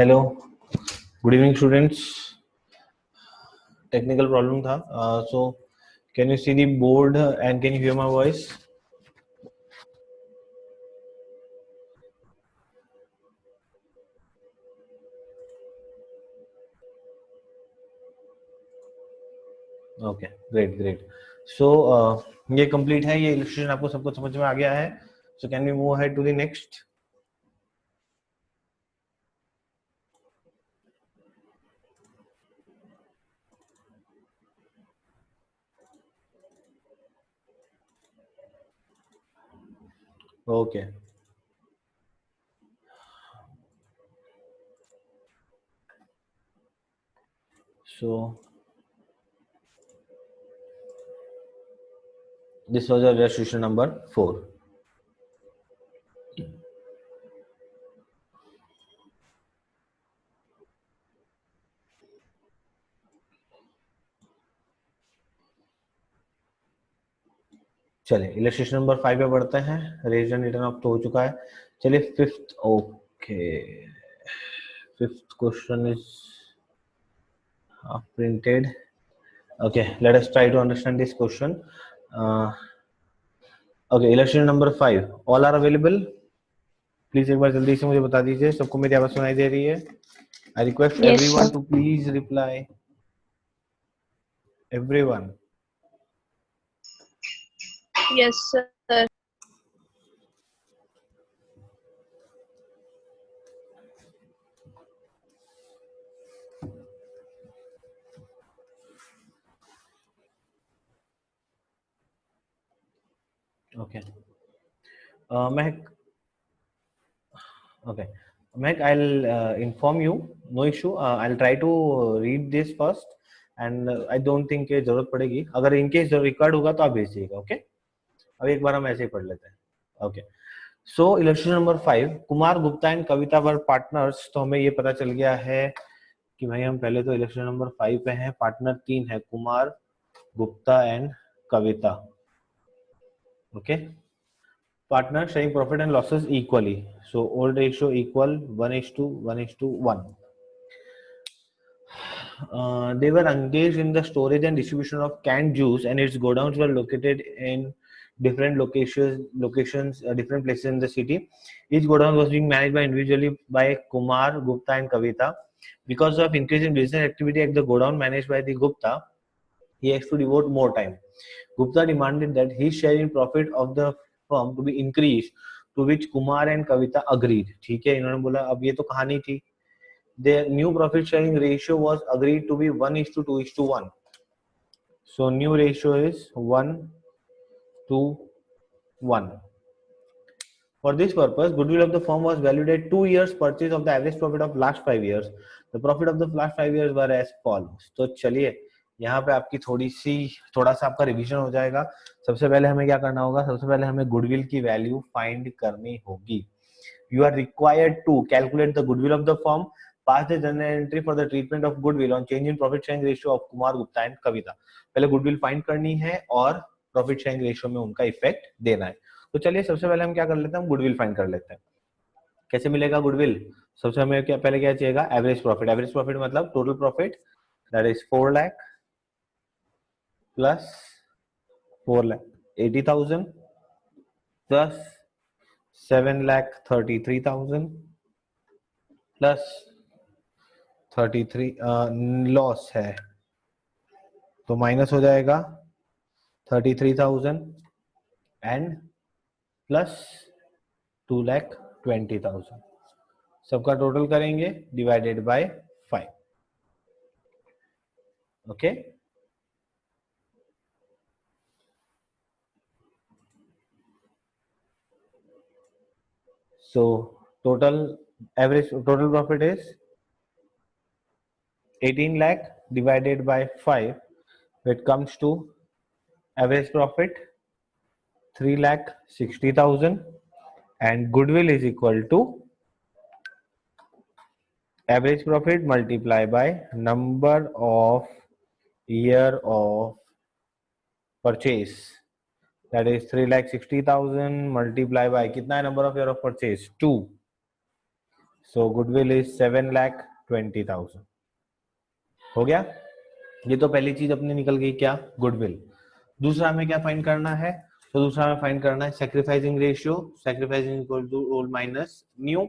Hello, good evening students. Technical problem था, so can you see the board and can you hear my voice? Okay, great great. So ये complete है, ये illustration आपको सबको समझ में आ गया है। So can we move ahead to the next? Okay, so this was your illustration number 4. चलिए इलस्ट्रेशन नंबर 5 पे बढ़ते हैं। रेज एंड रिटर्न ऑफ तो हो चुका है। चलिए fifth, okay, fifth question is printed. Okay, let us try to understand this question. Okay, illustration number 5, all are available? Please एक बार जल्दी से मुझे बता दीजिए, सबको मेरी आवाज सुनाई दे रही है? I request everyone to please reply. Everyone? Yes sir. Okay, Mehak, okay, Mehak, I'll inform you, no issue. I'll try to read this first and I don't think कि जरूरत पड़ेगी। अगर इनकेस रिकॉर्ड होगा तो आप भेज दीजिएगा। ओके, अब एक बार हम ऐसे ही पढ़ लेते हैं। Okay, so illustration number 5, Kumar Gupta and Kavita were partners. तो हमें ये पता चल गया है कि भाई हम पहले तो इलस्ट्रेशन नंबर 5 पे हैं। पार्टनर 3 है, Kumar Gupta and Kavita. Okay, partner sharing profit and losses equally, so old ratio equal 1:1:1. They were engaged in the storage and distribution of canned juice, and its godowns were located in different locations, different places in the city. Each godown was being managed by individually by Kumar, Gupta and Kavita. Because of increasing business activity at the godown managed by the Gupta, he has to devote more time. Gupta demanded that his share in profit of the firm to be increased, to which Kumar and Kavita agreed. ठीक है, इन्होंने बोला अब ये तो कहानी थी। Their new profit sharing ratio was agreed to be 1:2:1. So new ratio is 1:1. For this purpose, goodwill of the firm was valued at 2 years purchase of the average profit of last 5 years. The profit of the last 5 years were as follows. तो चलिए यहाँ पे आपकी थोड़ा सा आपका revision हो जाएगा। सबसे पहले हमें क्या करना होगा? सबसे पहले हमें गुडविल की वैल्यू फाइंड करनी होगी। You are required to calculate the goodwill of the firm, pass the journal entry for the treatment of goodwill on change in profit sharing ratio of Kumar, Gupta and Kavita. पहले goodwill find करनी है और profit sharing ratio में उनका effect देना है। तो चलिए सबसे पहले हम क्या कर लेते हैं, हम गुडविल फाइंड कर लेते हैं। कैसे मिलेगा गुडविल? सबसे हमें पहले क्या चाहिएगा? Average profit. एवरेज प्रॉफिट मतलब total profit, that is 4 lakh plus 4,80,000 plus 7,33,000 plus 33 loss है तो माइनस हो जाएगा 33,000 एंड प्लस 2,20,000। सबका टोटल करेंगे divided by 5। Okay, so total profit is 18 lakh divided by 5, it comes to average profit 3,60,000 and goodwill is equal to average profit multiplied by number of year of purchase, that is 3,60,000 multiplied by कितना है number of year of purchase 2, so goodwill is 7,20,000। हो गया। ये तो पहली चीज अपनी निकल गई, क्या? गुडविल। दूसरा हमें क्या फाइंड करना है? तो दूसरा हमें फाइंड करना है sacrificing ratio. Sacrificing equal to old minus new.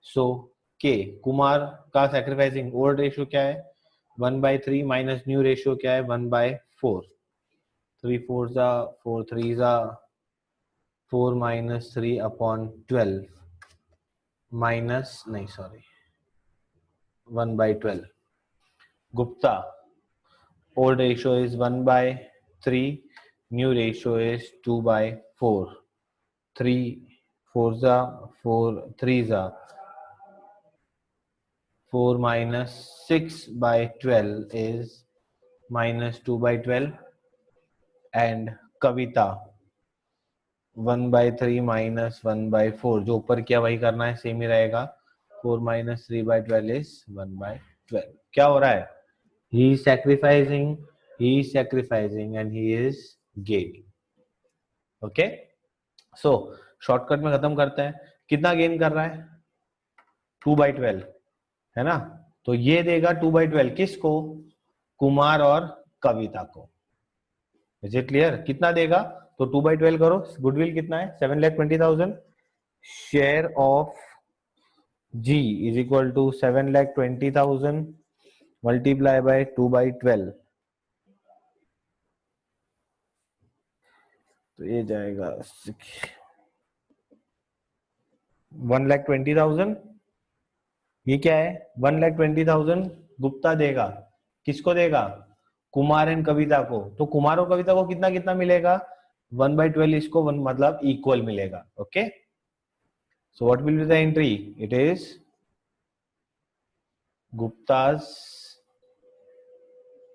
So K, Kumar का सैक्रिफाइसिंग ओल्ड रेशियो क्या है? 1/3 माइनस न्यू रेशियो क्या है? 1/4। 3 4 जा 4 3 जा 4 माइनस 3 अपॉन 12 माइनस, नहीं sorry, 1/12। Gupta, old ratio is 1/3, new ratio is 2/4। 3 4 जा 4 3 जा 4 minus 6/12 is minus 2/12। and Kavita 1/3 minus 1/4, जो ऊपर किया वही करना है, सेम ही रहेगा। 4 minus 3/12 is 1/12। क्या हो रहा है? he is sacrificing and he is gaining। Okay, so shortcut में खत्म करते हैं। कितना गेन कर रहा है? 2/12, है ना? तो ये देगा 2/12 किसको? कुमार और कविता को। Is it clear? कितना देगा? तो 2/12 करो, गुडविल कितना है? 7,20,000। Share of G is equal to 7,20,000 multiply by 2/12। तो ये जाएगा 1,20,000। ये क्या है? 1,20,000 गुप्ता देगा, किसको देगा? कुमार एंड कविता को। तो कुमार और कविता को कितना कितना मिलेगा? 1/12 इसको मतलब इक्वल मिलेगा। Okay, so what will be the entry? It is गुप्ता's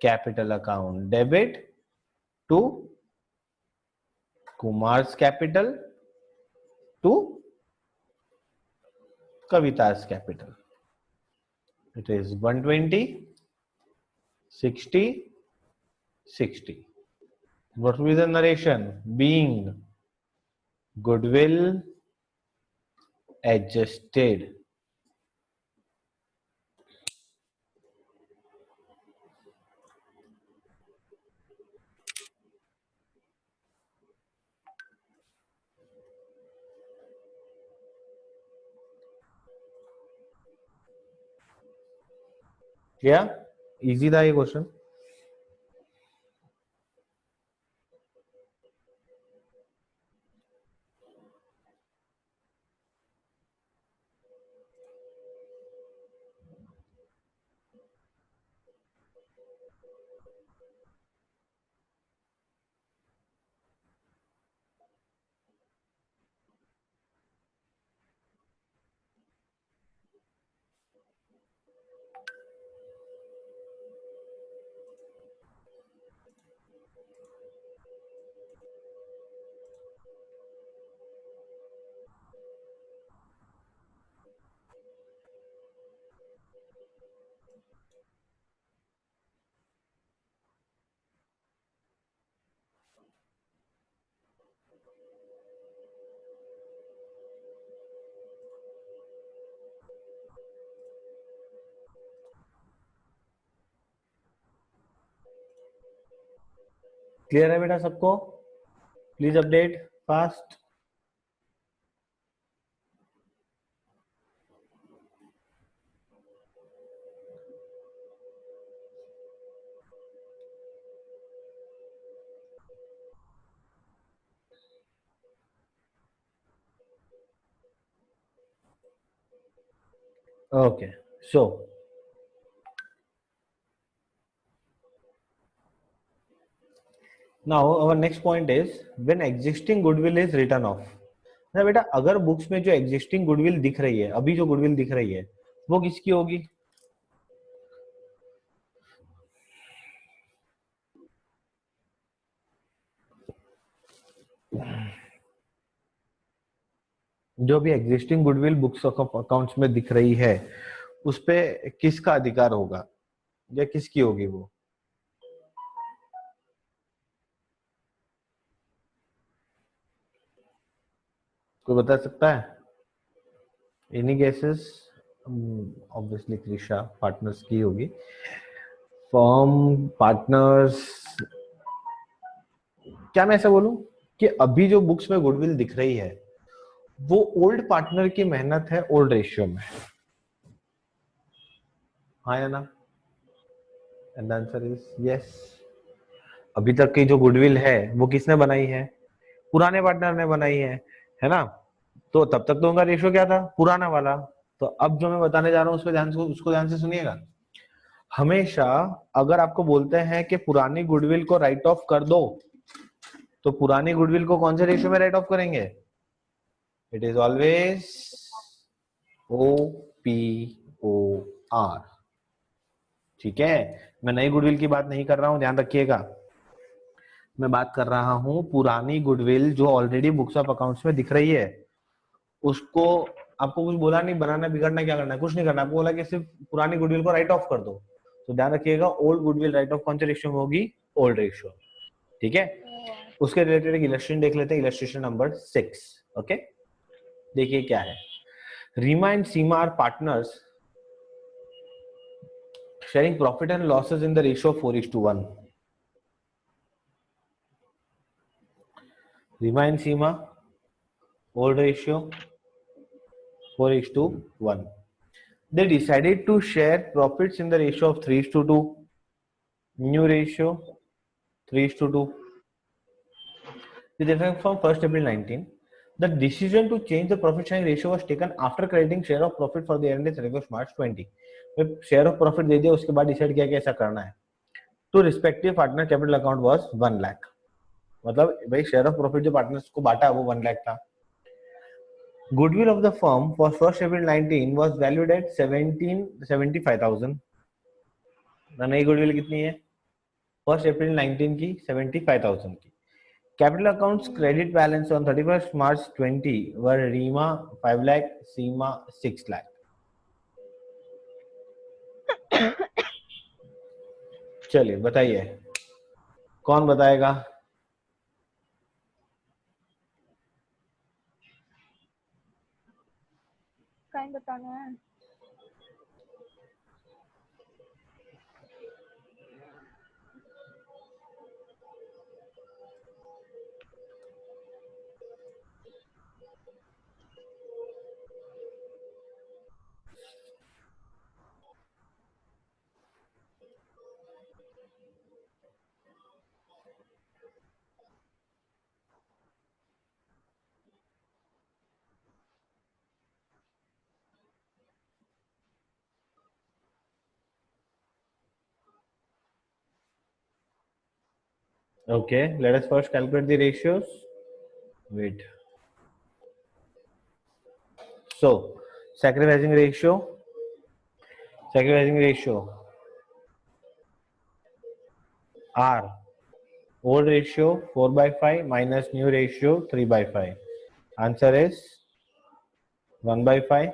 कैपिटल अकाउंट डेबिट टू कुमार's कैपिटल टू कविता's capital. It is 120 60 60। What will be the narration? Being goodwill adjusted। क्या? इजी था ये क्वेश्चन। क्लियर है बेटा सबको? Please update fast. Okay, so now our next point is when existing goodwill is written off। ना बेटा, अगर बुक्स में जो एग्जिस्टिंग गुडविल दिख रही है, अभी जो गुडविल दिख रही है, वो किसकी होगी? जो भी existing goodwill books of accounts में दिख रही है, उस पे किसका अधिकार होगा या किसकी होगी वो? कोई बता सकता है? Any guesses? ऑब्वियसली क्रिशा पार्टनर्स की होगी। फर्म पार्टनर्स, क्या मैं ऐसा बोलूं कि अभी जो बुक्स में गुडविल दिख रही है वो ओल्ड पार्टनर की मेहनत है ओल्ड रेशियो में, हाँ या ना? And answer is yes. अभी तक की जो गुडविल है वो किसने बनाई है? पुराने पार्टनर ने बनाई है ना? तो तब तक तो उनका रेशियो क्या था? पुराना वाला। तो अब जो मैं बताने जा रहा हूँ उसको ध्यान से सुनिएगा। हमेशा अगर आपको बोलते हैं कि पुरानी गुडविल को राइट ऑफ कर दो, तो पुरानी गुडविल को कौन से रेशियो में राइट ऑफ करेंगे? It is always OPOR। ठीक है, मैं नई गुडविल की बात नहीं कर रहा हूं, ध्यान रखिएगा। मैं बात कर रहा हूं पुरानी गुडविल जो ऑलरेडी बुक्स ऑफ अकाउंट्स में दिख रही है, उसको आपको कुछ बोला नहीं, बनाना बिगड़ना क्या करना है, कुछ नहीं करना, आपको बोला कि सिर्फ पुरानी गुडविल को राइट ऑफ कर दो। तो ध्यान रखिएगा ओल्ड गुडविल राइट ऑफ कौन से रेशियो में होगी? Old ratio. ठीक है, उसके रिलेटेड एक इलस्ट्रेशन देख लेते हैं, इलस्ट्रेशन नंबर 6। ओके, देखिए क्या है। Reema and Seema are partners sharing profit and losses in the ratio of 4:1. Rima and Seema, old ratio 4:1. They decided to share profits in the ratio of 3:2. New ratio 3:2. With effect from 1st April 19. The decision to change the profit sharing ratio was taken after crediting share of profit for the year ended 31st March 20. Share of profit दे दिया, उसके बाद decide किया कि ऐसा करना है। तो respective partner capital account was 1 lakh. मतलब भाई शेयर ऑफ प्रॉफिट जो पार्टनर्स को बांटा वो 1 लाख था। Goodwill of the firm for 1st April 19 was valued at 75,000। नई गुडविल कितनी है? 1st April 19 की 75,000 की। Capital accounts credit balance on 31st March 20 were Rima 5 lakh, Seema 6 lakh। चलिए बताइए, कौन बताएगा? कहीं बताना है? Okay, let us first calculate the ratios. Wait. So, sacrificing ratio R, old ratio 4/5 minus new ratio 3/5. Answer is 1/5.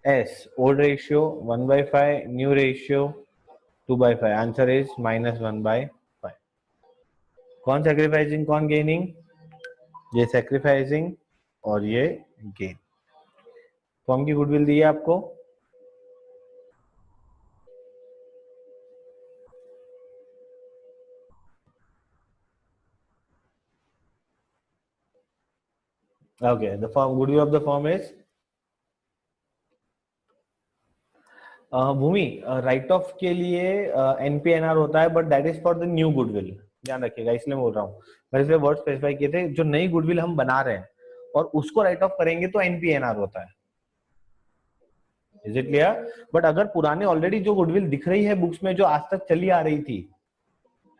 S, old ratio 1/5, new ratio 2/5. Answer is -1/5. कौन sacrificing कौन gaining? ये सैक्रिफाइसिंग और ये गेन। फॉर्म की goodwill दी है आपको। Okay, the firm goodwill of the firm is भूमि राइट ऑफ के लिए एनपीएनआर होता है, but that is for the new goodwill. ध्यान रखिएगा, इसलिए बोल रहा हूँ, मैंने इसलिए वर्ड स्पेसिफाई किए थे। जो नई गुडविल हम बना रहे हैं और उसको राइट ऑफ करेंगे तो एनपीएनआर होता है। Is it clear? बट अगर पुराने ऑलरेडी जो गुडविल दिख रही है बुक्स में जो आज तक चली आ रही थी,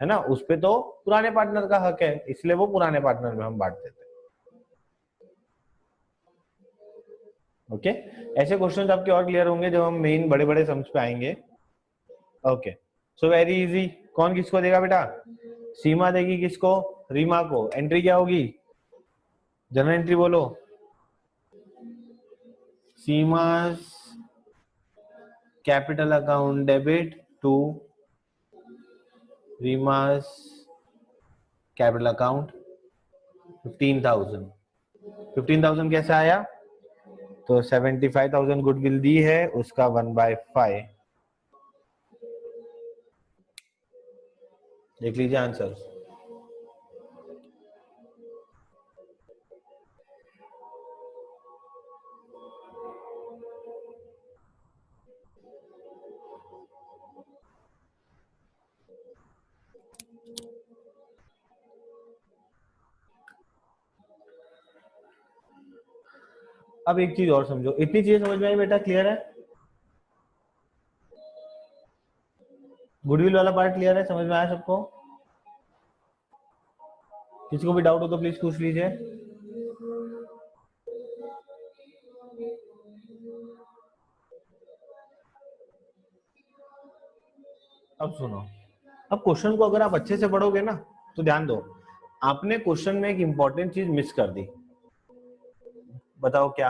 है ना, उस पे तो पुराने पार्टनर का हक है, इसलिए वो पुराने पार्टनर में हम बांट देते हैं। ओके, ऐसे क्वेश्चंस आपके और क्लियर होंगे जब हम मेन बड़े बड़े सम्स पे आएंगे। Okay, so very easy. कौन किसको देगा बेटा? सीमा देगी किसको? रीमा को। एंट्री क्या होगी? जनरल एंट्री बोलो। सीमा's कैपिटल अकाउंट डेबिट टू रीमा's कैपिटल अकाउंट 15,000। 15,000 कैसे आया? तो 75,000 गुडविल दी है, उसका 1/5। देख लीजिए आंसर। अब एक चीज और समझो, इतनी चीजें समझ में आई बेटा? क्लियर है? गुडविल वाला पार्ट क्लियर है? समझ में आया सबको? किसी को भी डाउट हो तो प्लीज पूछ लीजिए। अब सुनो, अब क्वेश्चन को अगर आप अच्छे से पढ़ोगे ना तो ध्यान दो, आपने क्वेश्चन में एक इंपॉर्टेंट चीज मिस कर दी। बताओ क्या?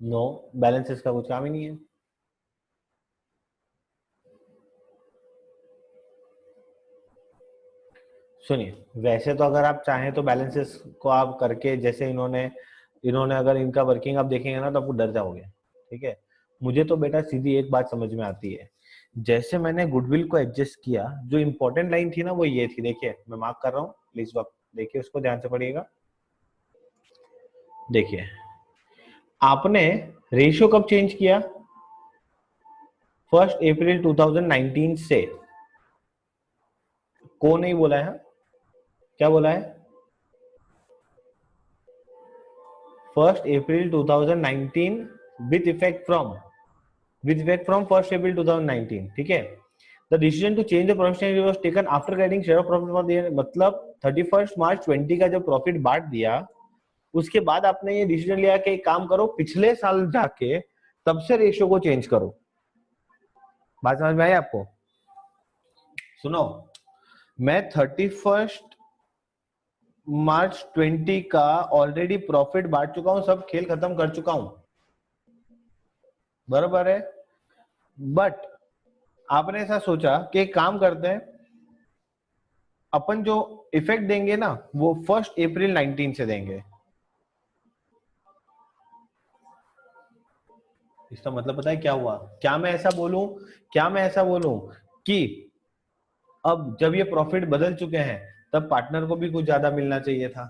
नो, बैलेंसेस का कुछ काम ही नहीं है। सुनिए, वैसे तो अगर आप चाहें तो बैलेंसेस को आप करके, जैसे इन्होंने इन्होंने अगर इनका वर्किंग आप देखेंगे ना तो आपको डर जाओगे। ठीक है, मुझे तो बेटा सीधी एक बात समझ में आती है, जैसे मैंने गुडविल को एडजस्ट किया, जो इंपॉर्टेंट लाइन थी ना वो ये थी। देखिए मैं मार्क कर रहा हूँ, प्लीज वक्त देखिए, उसको ध्यान से पढ़िएगा। देखिए, आपने रेशियो कब चेंज किया? 1 अप्रैल 2019 से। को नहीं बोला है, क्या बोला है? 1 April 2019 with effect from 1 April 2019। ठीक है, the decision to change the professional was taken after getting share of profit for the year, मतलब 31 मार्च 20 का जब प्रॉफिट बांट दिया उसके बाद आपने ये डिसीजन लिया कि एक काम करो, पिछले साल जाके तब से रेशियो को चेंज करो। बात समझ में आई आपको? सुनो, मैं 31 मार्च 20 का ऑलरेडी प्रॉफिट बांट चुका हूं, सब खेल खत्म कर चुका हूं, बराबर है। बट आपने ऐसा सोचा कि एक काम करते हैं, अपन जो इफेक्ट देंगे ना वो 1 अप्रैल 19 से देंगे। इसका मतलब पता है क्या हुआ? क्या मैं ऐसा बोलूं कि अब जब ये प्रॉफिट बदल चुके हैं तब पार्टनर को भी कुछ ज्यादा मिलना चाहिए था।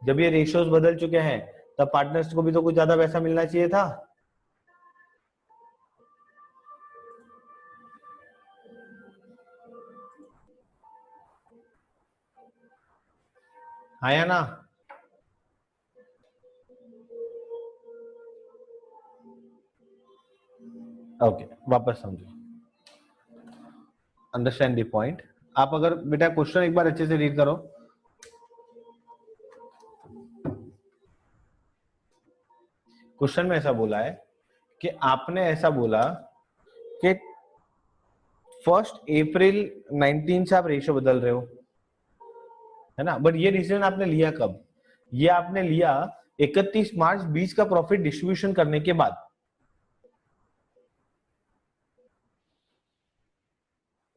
जब ये रेशियोज बदल चुके हैं तब पार्टनर्स को भी तो कुछ ज्यादा पैसा मिलना चाहिए था। आया ना? ओके, वापस समझो, अंडरस्टैंड द पॉइंट। आप अगर बेटा क्वेश्चन एक बार अच्छे से रीड करो। क्वेश्चन में ऐसा बोला है कि आपने ऐसा बोला कि 1 अप्रैल 19 से आप रेशियो बदल रहे हो, है ना? बट ये डिसीजन आपने लिया कब? ये आपने लिया 31 मार्च 20 का प्रॉफिट डिस्ट्रीब्यूशन करने के बाद।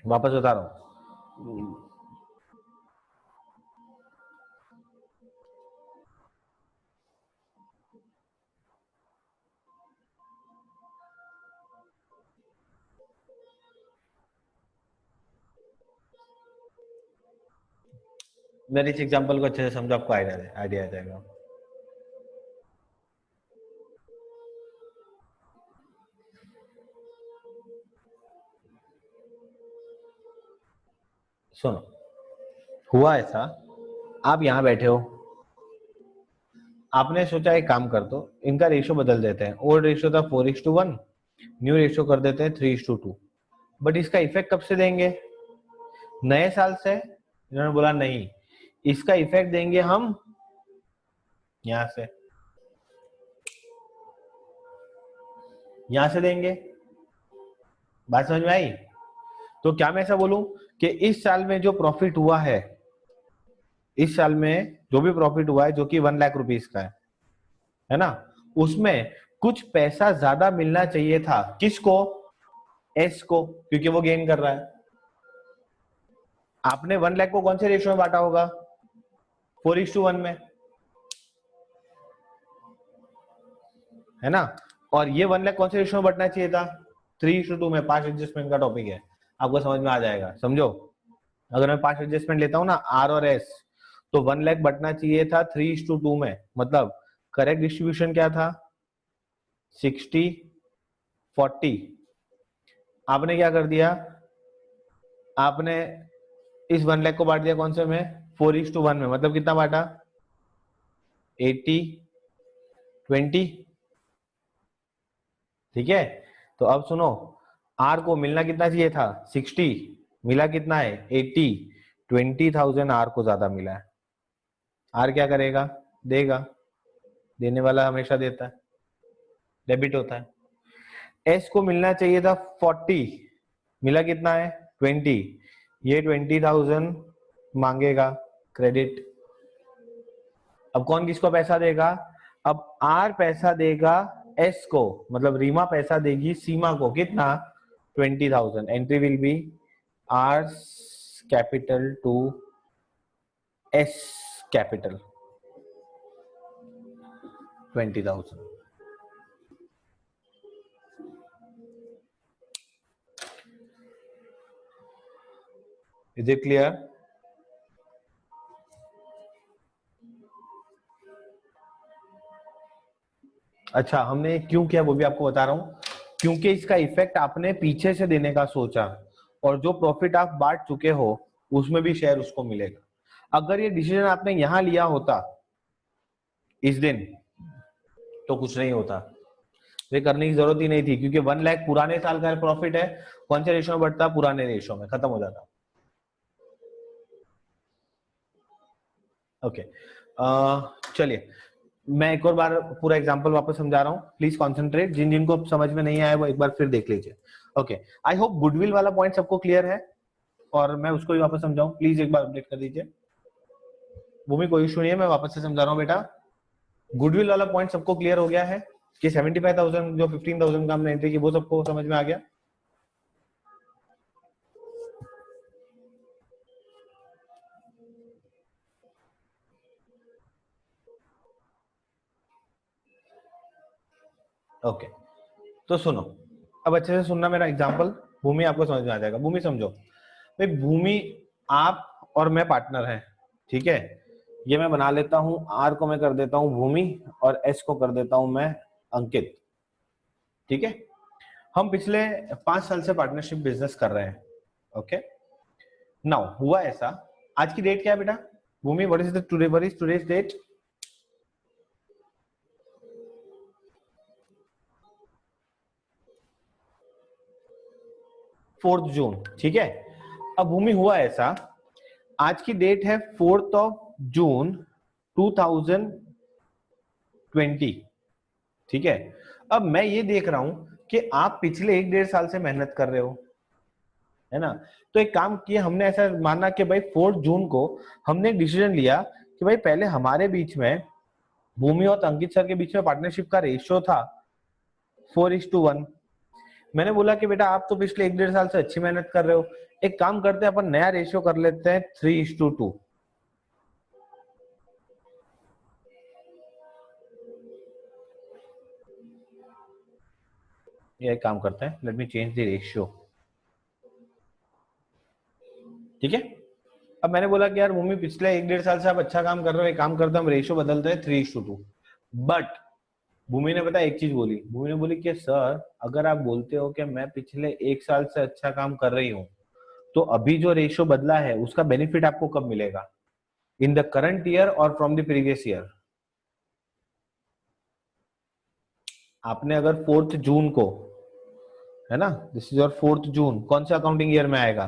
वापस बता रहा हूं, मेरे इस एग्जांपल को अच्छे से समझो, आपको आइडिया आ जाएगा। सुनो, हुआ ऐसा, आप यहां बैठे हो, आपने सोचा एक काम कर दो, इनका रेशियो बदल देते हैं। ओल्ड रेशियो था 4:1, न्यू रेशियो कर देते हैं 3:2। बट इसका इफेक्ट कब से देंगे? नए साल से। इन्होंने बोला नहीं, इसका इफेक्ट देंगे हम यहां से, यहां से देंगे। बात समझ में आई? तो क्या मैं ऐसा बोलूं कि इस साल में जो प्रॉफिट हुआ है, इस साल में जो भी प्रॉफिट हुआ है जो कि 1 लाख रुपीस का है, है ना, उसमें कुछ पैसा ज्यादा मिलना चाहिए था। किसको? एस को, क्योंकि वो गेन कर रहा है। आपने 1 लाख को कौन से रेशियो में बांटा होगा? 4:1 में, है ना। और ये 1 लाख कौन से रेशियो में बंटना चाहिए था? 3:2 में। 5 एडजस्टमेंट का टॉपिक है, आपको समझ में आ जाएगा, समझो। अगर मैं 5 एडजस्टमेंट लेता हूं ना, आर और एस, तो 1 लाख बंटना चाहिए था 3:2 में। मतलब करेक्ट डिस्ट्रीब्यूशन क्या था? 60-40। आपने क्या कर दिया? आपने इस 1 लाख को बांट दिया कौन से में? 4:1 में। मतलब कितना बांटा? 80-20। ठीक है, तो अब सुनो, आर को मिलना कितना चाहिए था? 60, मिला कितना है? 80। 20,000 आर को ज्यादा मिला है। आर क्या करेगा? देगा, देने वाला हमेशा देता है, डेबिट होता है। एस को मिलना चाहिए था 40, मिला कितना है? 20। ये 20,000 मांगेगा क्रेडिट। अब कौन किसको पैसा देगा? अब आर पैसा देगा एस को, मतलब रीमा पैसा देगी सीमा को। कितना? 20,000। Entry will be R capital to S capital, 20,000। Is it clear? अच्छा, हमने क्यों किया वो भी आपको बता रहा हूं। क्योंकि इसका इफेक्ट आपने पीछे से देने का सोचा, और जो प्रॉफिट आप बांट चुके हो उसमें भी शेयर उसको मिलेगा। अगर ये डिसीजन आपने यहां लिया होता इस दिन, तो कुछ नहीं होता, ये करने की जरूरत ही नहीं थी, क्योंकि 1 लाख पुराने साल का प्रॉफिट है। कौन से रेशो में बढ़ता? पुराने रेशो में, खत्म हो जाता। ओके, चलिए मैं एक और बार पूरा एग्जांपल वापस समझा रहा हूँ, प्लीज कंसंट्रेट। जिन जिनको समझ में नहीं आया वो एक बार फिर देख लीजिए। ओके, आई होप गुडविल वाला पॉइंट सबको क्लियर है, और मैं उसको भी वापस समझाऊं, प्लीज एक बार अपडेट कर दीजिए। भूमि कोई इशू नहीं है, मैं वापस से समझा रहा हूँ बेटा। गुडविल वाला पॉइंट सबको क्लियर हो गया है कि 75,000 जो 15,000 का हमने एंट्री की वो सबको समझ में आ गया? ओके, तो सुनो, अब अच्छे से सुनना मेरा एग्जांपल। भूमि आपको समझ में आ जाएगा। भूमि समझो भाई, भूमि आप और मैं पार्टनर हैं, ठीक है। ये मैं बना लेता हूं, आर को मैं कर देता हूं भूमि, और एस को कर देता हूं मैं अंकित, ठीक है। हम पिछले 5 साल से पार्टनरशिप बिजनेस कर रहे हैं। ओके, नाउ हुआ ऐसा, आज की डेट क्या है बेटा? Bhoomi what is the today, what is today's date? 4 June, ठीक है। अब भूमि हुआ ऐसा, आज की डेट है 4 जून 2020, ठीक है। अब मैं ये देख रहा हूं कि आप पिछले 1-1.5 साल से मेहनत कर रहे हो, है ना। तो एक काम किया हमने, ऐसा माना कि भाई 4 जून को हमने डिसीजन लिया कि भाई पहले हमारे बीच में, भूमि और अंकित सर के बीच में पार्टनरशिप का रेशियो था 4:1। मैंने बोला कि बेटा आप तो पिछले 1-1.5 साल से अच्छी मेहनत कर रहे हो, एक काम करते हैं अपन नया रेशियो कर लेते हैं 3:2। ये एक काम करते हैं, let me change the ratio, ठीक है। अब मैंने बोला कि यार भूमि पिछले 1-1.5 साल से आप अच्छा काम कर रहे हो, एक काम करते हैं हम रेशियो बदलते हैं 3:2। बट भूमि ने पता एक चीज बोली, भूमि ने बोली कि सर अगर आप बोलते हो कि मैं पिछले 1 साल से अच्छा काम कर रही हूँ, तो अभी जो रेशियो बदला है उसका बेनिफिट आपको कब मिलेगा? इन द करंट ईयर और फ्रॉम द प्रीवियस ईयर? आपने अगर 4 जून को, है ना, दिस इज योर 4 जून, कौन सा अकाउंटिंग ईयर में आएगा?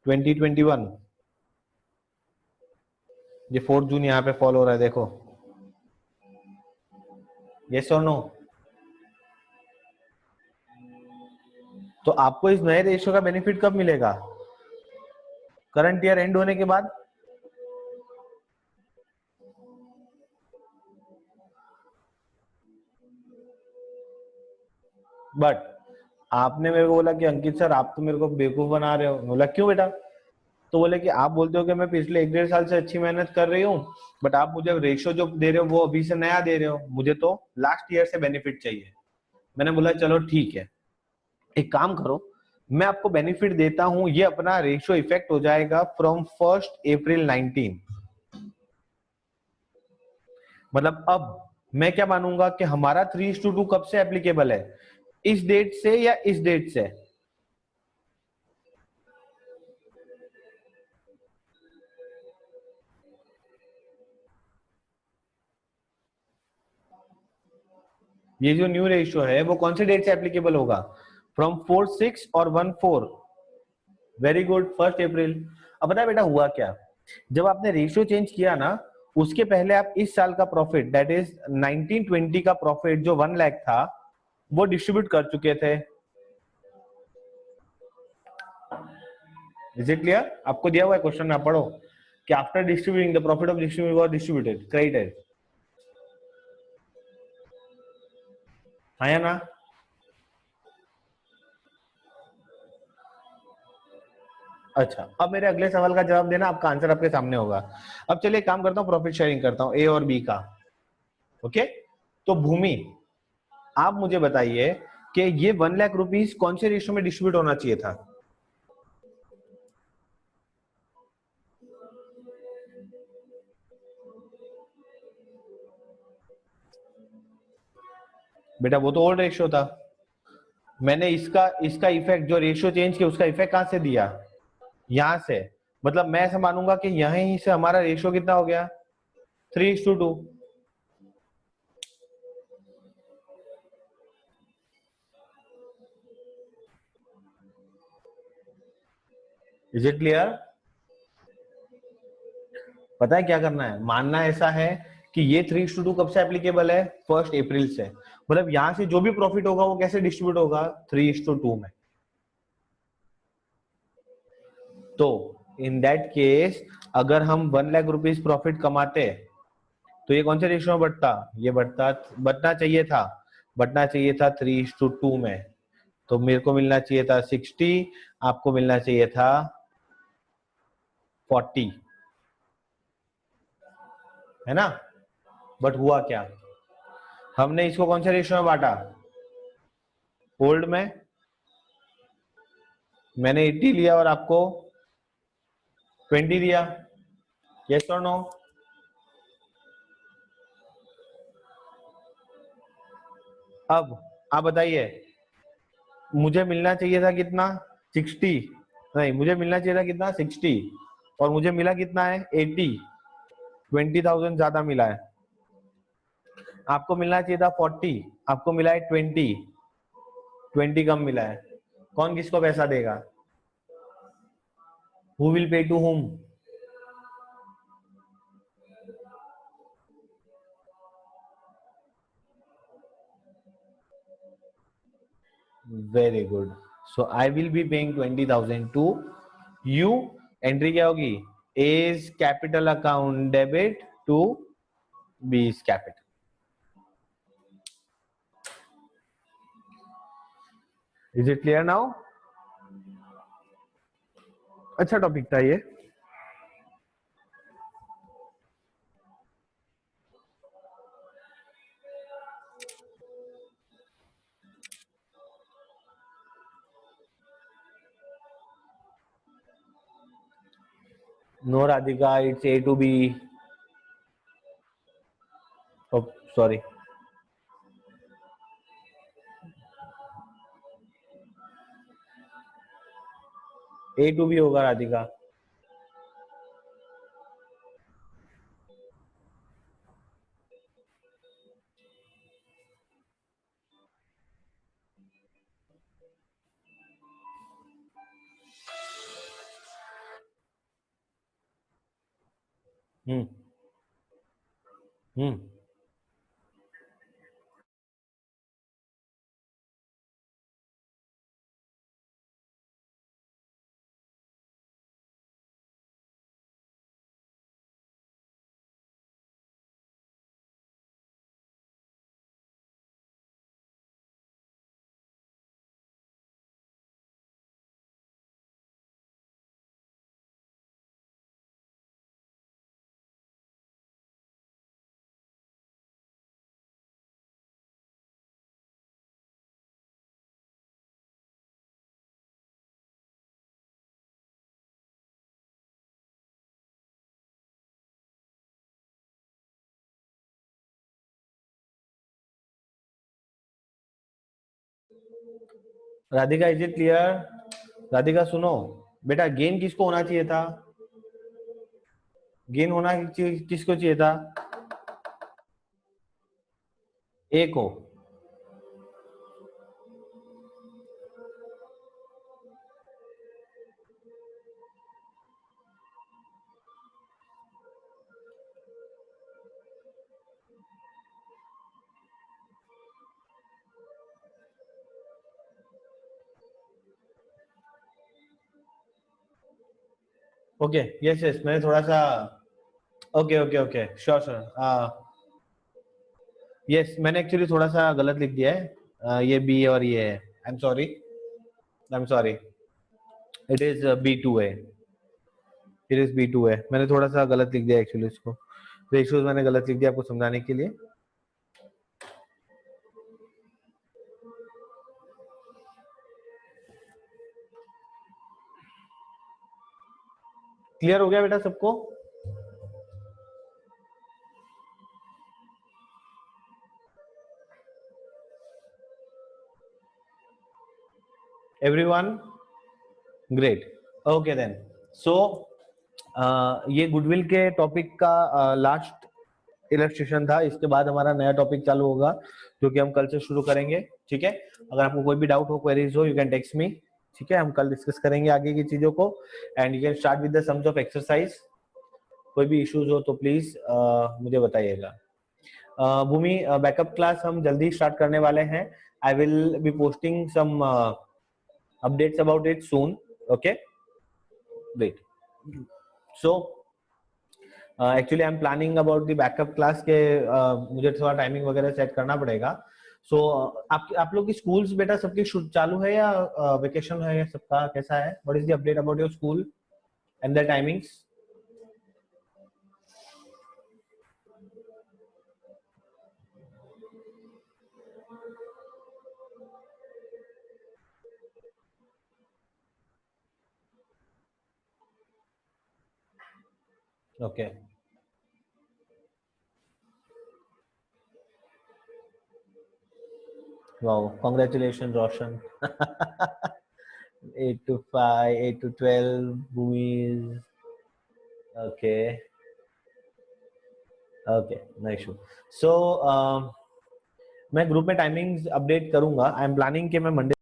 2021। ये 4 जून यहाँ पे फॉलो हो रहा है, देखो, यस और नो? तो आपको इस नए रेशियो का बेनिफिट कब मिलेगा? करंट ईयर एंड होने के बाद। बट आपने मेरे को बोला कि अंकित सर आप तो मेरे को बेवकूफ बना रहे हो। मैं बोला क्यों बेटा? तो बोले कि आप बोलते हो कि मैं पिछले 1-1.5 साल से अच्छी मेहनत कर रही हूँ, बट आप मुझे रेशियो जो दे रहे हो वो अभी से नया दे रहे हो, मुझे तो लास्ट ईयर से बेनिफिट चाहिए। मैंने बोला चलो ठीक है, एक काम करो, मैं आपको बेनिफिट देता हूं, ये अपना रेशियो इफेक्ट हो जाएगा फ्रॉम 1 अप्रैल 2019। मतलब अब मैं क्या मानूंगा कि हमारा 3:2 कब से एप्लीकेबल है, इस डेट से या इस डेट से? ये जो न्यू रेशियो है वो कौन से डेट से एप्लीकेबल होगा? फ्रॉम 4/6 और 1/4। वेरी गुड, 1 अप्रैल। अब पता है बेटा हुआ क्या, जब आपने रेशियो चेंज किया ना, उसके पहले आप इस साल का प्रॉफिट दैट इज 1920 का प्रॉफिट जो 1 लाख था वो डिस्ट्रीब्यूट कर चुके थे। Is it clear? आपको दिया हुआ है क्वेश्चन में, आप पढ़ो कि after distributing the profit of distribute was distributed, credited. हाँ या ना? अच्छा, अब मेरे अगले सवाल का जवाब देना, आपका आंसर आपके सामने होगा। अब चलिए काम करता हूँ, प्रॉफिट शेयरिंग करता हूँ ए और बी का। ओके, तो भूमि आप मुझे बताइए कि ये 1 लाख रुपीस कौन से रेशियो में डिस्ट्रीब्यूट होना चाहिए था? बेटा वो तो ओल्ड रेशियो था, मैंने इसका इसका इफेक्ट जो रेशियो चेंज किया उसका इफेक्ट कहां से दिया? यहां से। मतलब मैं ऐसा मानूंगा कि यहीं से हमारा रेशियो कितना हो गया, 3:2। Is it clear? पता है क्या करना है, मानना ऐसा है कि ये 3:2 कब से एप्लीकेबल है, 1 अप्रैल से। मतलब यहां से जो भी प्रॉफिट होगा वो कैसे डिस्ट्रीब्यूट होगा, 3:2 में। तो इन दैट केस अगर हम 1 लाख रुपीज प्रॉफिट कमाते तो ये कौन से रेशियो में बढ़ता, ये बढ़ना चाहिए था, बढ़ना चाहिए था 3:2 में। तो मेरे को मिलना चाहिए था 60, आपको मिलना चाहिए था 40, है ना? बट हुआ क्या, हमने इसको कौन से रेशियो में बांटा, ओल्ड में। मैंने 80 लिया और आपको 20 दिया, यस और नो? अब आप बताइए, मुझे मिलना चाहिए था कितना, 60। नहीं, मुझे मिलना चाहिए था कितना, 60, और मुझे मिला कितना है, 80। 20,000 ज्यादा मिला है। आपको मिलना चाहिए था 40, आपको मिला है 20, 20 कम मिला है। कौन किसको पैसा देगा, who will pay to whom? Very good, so I will be paying 20,000 to you. Entry क्या होगी, as capital account debit to B's capital. Is it clear now? अच्छा टॉपिक था ये। No Radhika, it's A to B. Sorry, A to B होगा Radhika. Hmm. Hmm. Radhika is it clear? Radhika सुनो बेटा, gain किसको होना चाहिए था? गेन होना किसको चाहिए था? ए को। ओके यस यस, मैंने थोड़ा सा okay okay okay sure sure yes, मैंने एक्चुअली थोड़ा सा गलत लिख दिया है। ये बी और ये है। I am sorry, it is B2 है। इट इज B2 है, मैंने थोड़ा सा गलत लिख दिया एक्चुअली इसको। रेशियोज मैंने गलत लिख दिया आपको समझाने के लिए। क्लियर हो गया बेटा सबको? Everyone great. ओके देन, सो ये गुडविल के टॉपिक का लास्ट इलस्ट्रेशन था। इसके बाद हमारा नया टॉपिक चालू होगा जो कि हम कल से शुरू करेंगे। ठीक है, अगर आपको कोई भी डाउट हो, क्वेरीज हो, यू कैन टेक्स्ट मी। ठीक है, हम कल डिस्कस करेंगे आगे की चीजों को। And you can start with the sums of exercise. कोई भी इश्यूज हो तो प्लीज मुझे बताइएगा। भूमि, बैकअप क्लास हम जल्दी स्टार्ट करने वाले हैं। I will be posting some updates about it soon. Okay, wait, so actually I'm planning about the backup class के मुझे थोड़ा टाइमिंग वगैरह सेट करना पड़ेगा। सो आप लोग की स्कूल्स बेटा सबकी चालू है या वेकेशन है या सबका कैसा है? What is the update about your school and the timings? Okay, wow, congratulation Roshan. 8 to 5, 8 to 12 movies. Okay, okay, no issue. So मैं ग्रुप में टाइमिंग्स अपडेट करूंगा। आई एम प्लानिंग कि मैं मंडे